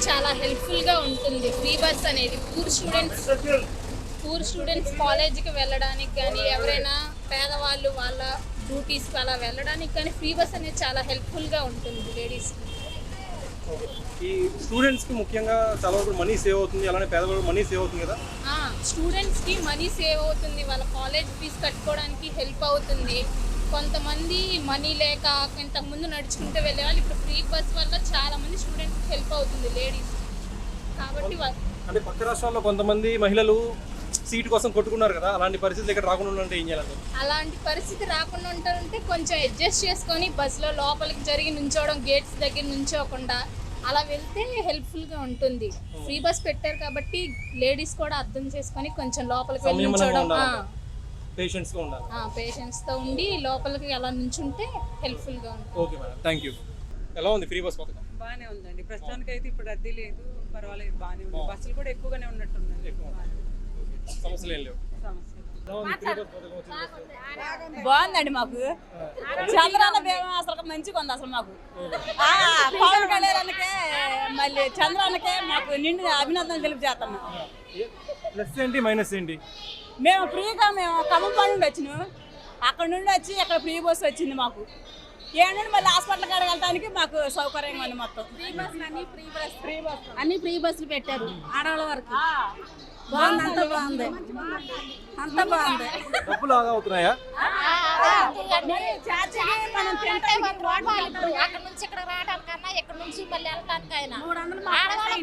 చాలా హెల్ప్ఫుల్గా ఉంటుంది ఫ్రీ బస్ అనేది. పూర్ స్టూడెంట్స్ కాలేజీకి వెళ్ళడానికి కానీ, ఎవరైనా పేదవాళ్ళు వాళ్ళ డ్యూటీస్కి అలా వెళ్ళడానికి కానీ ఫ్రీ బస్ అనేది చాలా హెల్ప్ఫుల్గా ఉంటుంది లేడీస్కి. ఈ స్టూడెంట్స్కి ముఖ్యంగా చాలా వరకు మనీ సేవ్ అవుతుంది, అలానే పేదవాళ్ళకి మనీ సేవ్ అవుతుంది కదా. స్టూడెంట్స్కి మనీ సేవ్ అవుతుంది, వాళ్ళ కాలేజ్ ఫీజు కట్టుకోవడానికి హెల్ప్ అవుతుంది. కొంతమంది మనీ లేక ఇంతకుముందు నడుచుకుంటూ వెళ్ళేవాళ్ళు, ఇప్పుడు ఫ్రీ బస్ వల్ల చాలా మంది స్టూడెంట్స్కి హెల్ప్ అవుతుంది లేడీస్ కాబట్టి. అంటే పక్క రాష్ట్రాల్లో కొంతమంది మహిళలు సీట్ కోసం కొట్టుకున్నారు కదా, అలాంటి పరిస్థితులు ఇక్కడ రాకుండా ఉంటే ఏం చేయాలి? అలాంటి పరిస్థితి రాకుండా ఉంటారంటే కొంచెం అడ్జస్ట్ చేసుకొని బస్సులో లోపలికి జరిగి నుంచోవడం, గేట్స్ దగ్గర నుంచోకుండా అలా వెళ్తే హెల్ప్ఫుల్గా ఉంటుంది. ఫ్రీ బస్ పెట్టారు కాబట్టి లేడీస్ కూడా అర్థం చేసుకొని కొంచెం లోపలికి వెళ్ళి నుంచోవడం, పేషెంట్స్తో ఉండి లోపలికి అలా నుంచుంటే హెల్ప్ఫుల్గా ఉంటుంది. Okay madam, thank you. ఎలా ఉంది ఫ్రీ బస్ పథకం? బాగానే ఉందండి, ప్రస్తుతానికి అయితే ఇప్పుడు రద్దీ లేదు, పర్వాలేదు, బాగానే ఉంది. బస్సులు కూడా ఎక్కువగానే ఉన్నట్టున్నాయి, సమస్యలు ఏం లేవు. బాగుందండి. మాకు చంద్రాన్న బీమా అసలు మంచిగా ఉంది. అసలు మాకు పవన్ కళ్యాణ్కే మళ్ళీ చంద్రాన్నకే మాకు నిండు అభినందనలు తెలుపు చేస్తాము. ప్లస్ ఏంటి మైనస్ ఏంటి? మేము ఫ్రీగా ఖమ్మంపాడు నుండి వచ్చినాం, అక్కడ నుండి వచ్చి ఇక్కడ ఫ్రీ బస్ వచ్చింది మాకు. ఏంటంటే మళ్ళీ హాస్పిటల్ కాడికి వెళ్ళడానికి మాకు సౌకర్యంగా ఉంది. మొత్తం అన్ని ఫ్రీ బస్సులు పెట్టారు ఆడవాళ్ళ వరకు. బాగుంది, అంతా బాగుంది, అంతా బాగుంది. డబ్బులు ఆదా అవుతున్నాయా? అక్కడ నుంచి ఇక్కడ రావడానికన్నా ఇక్కడ నుంచి మళ్ళీ వెళ్ళటానికైనా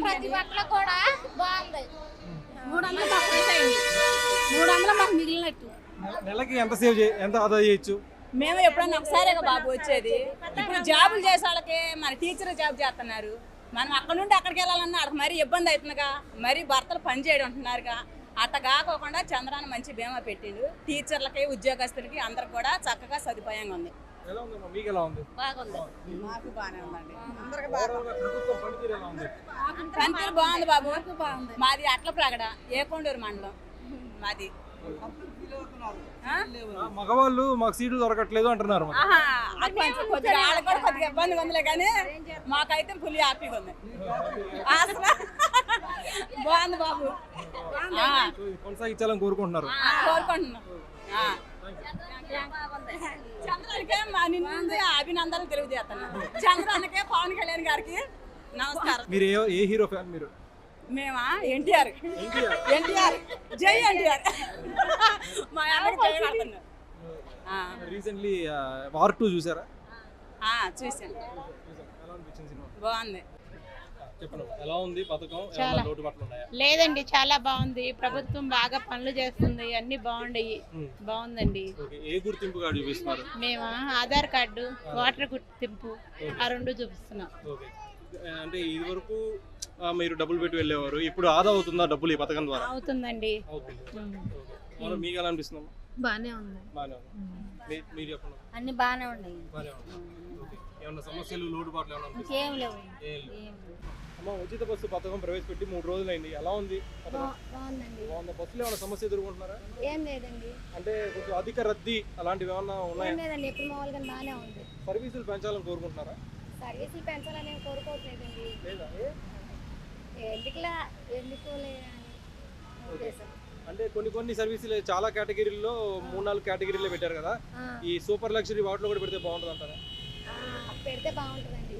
ప్రతి ఒక్కరు కూడా బాగుంది. 300 మాకు మిగిలినట్టు. నెలకి ఎంత ఆదా చేయొచ్చు? మేము ఎప్పుడన్నా ఒకసారిగా బాబు వచ్చేది. ఇప్పుడు జాబులు చేసే వాళ్ళకి మన టీచర్ జాబ్ చేస్తున్నారు, మనం అక్కడ నుండి అక్కడికి వెళ్ళాలన్నా అక్కడ మరీ ఇబ్బంది అవుతుందిగా, మరీ భర్తలు పని చేయడం అంటున్నారుగా. అట్ట కాకోకుండా చంద్రాన్ని మంచి బీమా పెట్టిండు. టీచర్లకి, ఉద్యోగస్తులకి అందరికి కూడా చక్కగా సదుపాయంగా ఉంది. మాకు బాగానే ఉందండి. పనితీరు బాగుంది బాబు. మాది అట్ల ప్రగడ, ఏకొండూరు మండలం మాది. మగవాళ్ళు మాకు సీట్లు దొరకట్లేదు అంటున్నారు. కొద్దిగా వాళ్ళకి కూడా కొద్దిగా ఇబ్బందిగా ఉందిలే, కానీ మాకైతే ఫుల్ హ్యాపీగా ఉంది. అసలు బాగుంది బాబు, కొనసాగించాలని కోరుకుంటున్నాం. చంద్రానికే మా నిన్ను అభినందనలు తెలియజేస్తున్నాను. చంద్రానికే పవన్ కళ్యాణ్ గారికి నమస్కారం. మీరు ఏ హీరో ఫ్యాన్? మీరు? మేమా ఎన్టీఆర్. జై ఎన్టీఆర్. మా అన్నకి రీసెంట్లీ వార్ 2 చూసారా? చూసాను, బాగుంది. చెప్పండి, ఎలా ఉంది పథకం? లేదండి, చాలా బాగుంది. ప్రభుత్వం బాగా పనులు చేస్తుంది, అన్ని బాగుందండి. ఏ గుర్తింపు కార్డు చూపిస్తున్నారు? మేము ఆధార్ కార్డు, ఓటర్ గుర్తింపు ఆ 2 చూపిస్తున్నాం. అంటే ఇది వరకు మీరు డబ్బులు పెట్టి వెళ్ళేవారు, ఇప్పుడు ఆదా అవుతుందా డబ్బులు ఈ పథకం ద్వారా? అవుతుందండి. మీకు ఎలా అనిపిస్తుంది? బానే ఉంది. మీరు చెప్పండి. అన్ని బాగానే ఉన్నాయి. ఏమన్నా సమస్యలు, లోటుపాట్లు ఏమన్నా? ఏం లేవు. అమ్మ, ఉచిత బస్సు పథకం ప్రవేశపెట్టి 3 రోజులైంది, ఎలా ఉంది? బాగుందండి. బస్సులో ఏమైనా సమస్య ఎదుర్కొంటున్నారా? ఏం లేదండి. అంటే కొంచెం అధిక రద్దీ అలాంటివి ఏమన్నా ఉన్నాయా? లేదండి, ఎప్పుడు మామూలుగా బాగానే ఉంది. సర్వీసులు పెంచాలని కోరుకుంటున్నారా? సర్వీసులు పెంచాలని కోరుకోవట్లేదండి. ఎందుకు అంటే కొన్ని సర్వీసులు చాలా కేటగిరీల్లో 3-4 కేటగిరీలో పెట్టారు కదా, ఈ సూపర్ లగ్జరీ వాటిలో కూడా పెడితే బాగుంటుంది అంటారా? పెడితే బాగుంటుందండి.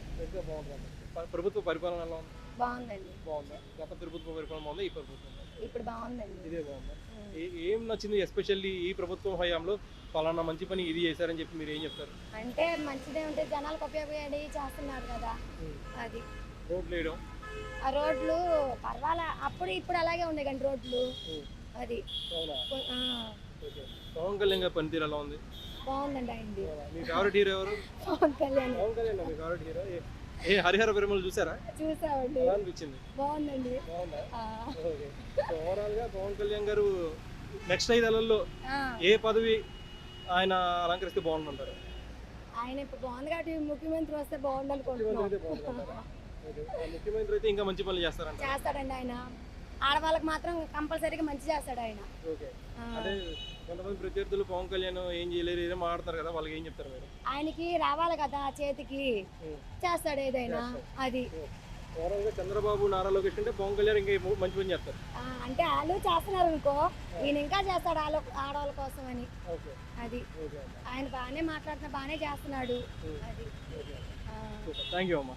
ప్రభుత్వ పరిపాలన ఎలా ఉంది? బాగుందండి. బాగుందా? గత ప్రభుత్వ పరిపాలన బాగుందా, ఈ ప్రభుత్వం? ఇప్పుడు బాగుందండి. ఇదే బాగుందా? ఏం నచ్చింది ఎస్పెషల్లీ ఈ ప్రభుత్వం హయాంలో పలానా మంచి పని ఇది చేశారని చెప్పి మీరు ఏం చెప్తారు? అంటే మంచిదే ఉంటే జనాలకు ఉపయోగపడి చేస్తున్నారు కదా, అది. రోడ్లు వేయడం, ఆ రోడ్లు పర్వాలా, అప్పుడు ఇప్పుడు అలాగే ఉన్నాయి కానీ రోడ్లు, అది. పవన్ కళ్యాణ్ గారి పనితీరు ఎలా ఉంది? బాగుందండి ఆయనది. మీ ఫేవరెట్ హీరో ఎవరు? పవన్ కళ్యాణ్. మీ ఫేవరెట్ హీరో హరిహర పెరుమలు చూసారా? చూసామండి. ఎలా అనిపించింది? బాగుందండి. ఓవరాల్ గా పవన్ కళ్యాణ్ గారు నెక్స్ట్ 5 ఏళ్లలో ఏ పదవి ఆయన అలంకరిస్తే బాగుంటుంటారు? ఆయన ఇప్పుడు బాగుంది కాబట్టి ముఖ్యమంత్రి వస్తే బాగుంది అనుకుంటున్నాం. ముఖ్యమంత్రి అయితే ఇంకా మంచి పనులు చేస్తాడండి ఆయన. ఆడవాళ్ళకి మాత్రం కంపల్సరీగా మంచి చేస్తాడు ఆయన. అంటే కొంతమంది ప్రత్యర్థులు పవన్ కళ్యాణ్ ఏం చేయలేరు, ఏదో మాట్లాడతారు కదా, వాళ్ళకి ఏం చెప్తారు మీరు? ఆయనకి రావాలి కదా చేతికి, చేస్తాడు ఏదైనా, అది. ఓవరాల్ గా చంద్రబాబు నారా లోకేష్ అంటే పవన్ కళ్యాణ్ ఇంకా మంచి పని చేస్తారు. అంటే వాళ్ళు చేస్తున్నారు అనుకో, ఈయన ఇంకా చేస్తాడు ఆడవాళ్ళ కోసం అని. ఓకే అది ఓకే ఆయన బాగానే మాట్లాడుతున్నా, బాగానే చేస్తున్నాడు. అది థ్యాంక్ యూ అమ్మా.